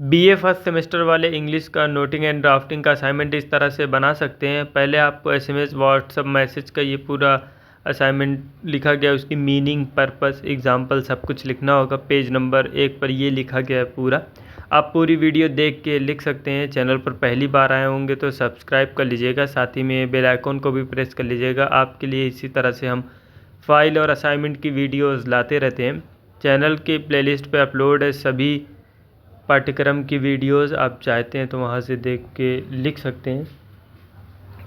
BA first semester वाले English का noting and drafting का असाइनमेंट इस तरह से बना सकते हैं। पहले आपको एसएमएस व्हाट्सअप मैसेज का ये पूरा असाइनमेंट लिखा गया, उसकी मीनिंग, पर्पस, एग्जाम्पल सब कुछ लिखना होगा। पेज नंबर 1 पर ये लिखा गया है पूरा। आप पूरी वीडियो देख के लिख सकते हैं। चैनल पर पहली बार आए होंगे तो सब्सक्राइब कर लीजिएगा, साथ ही में बेल आइकन को भी प्रेस कर लीजिएगा। आपके लिए इसी तरह से हम फाइल और असाइनमेंट की वीडियोज़ लाते रहते हैं। चैनल के प्लेलिस्ट पर अपलोड है सभी पाठ्यक्रम की वीडियोस, आप चाहते हैं तो वहाँ से देख के लिख सकते हैं।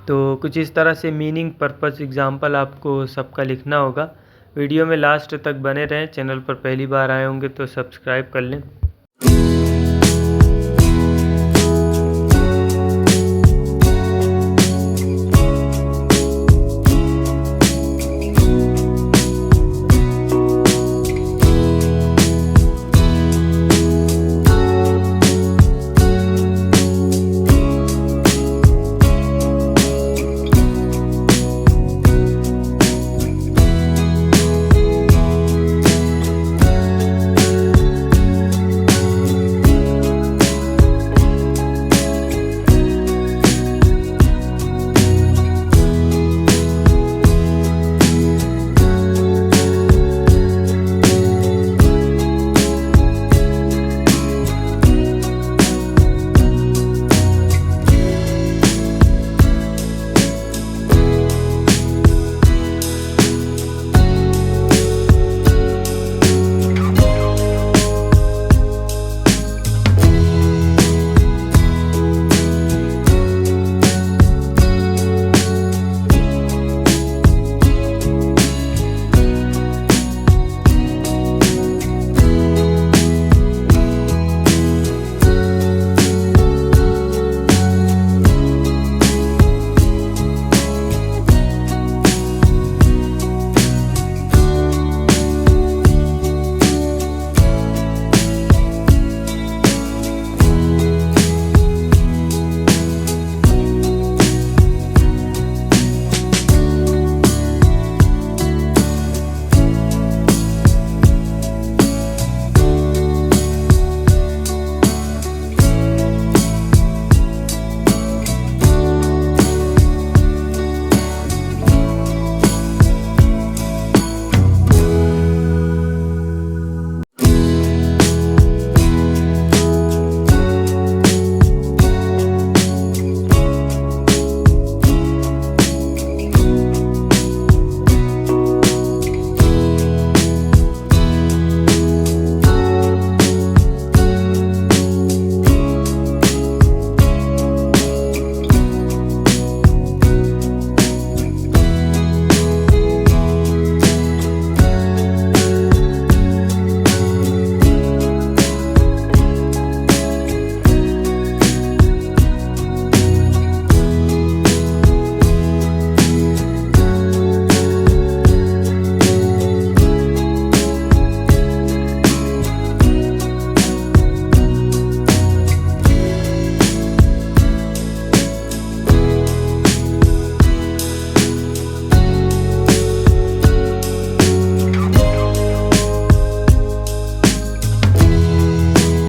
तो कुछ इस तरह से मीनिंग, पर्पस, एग्जाम्पल आपको सबका लिखना होगा। वीडियो में लास्ट तक बने रहें। चैनल पर पहली बार आए होंगे तो सब्सक्राइब कर लें।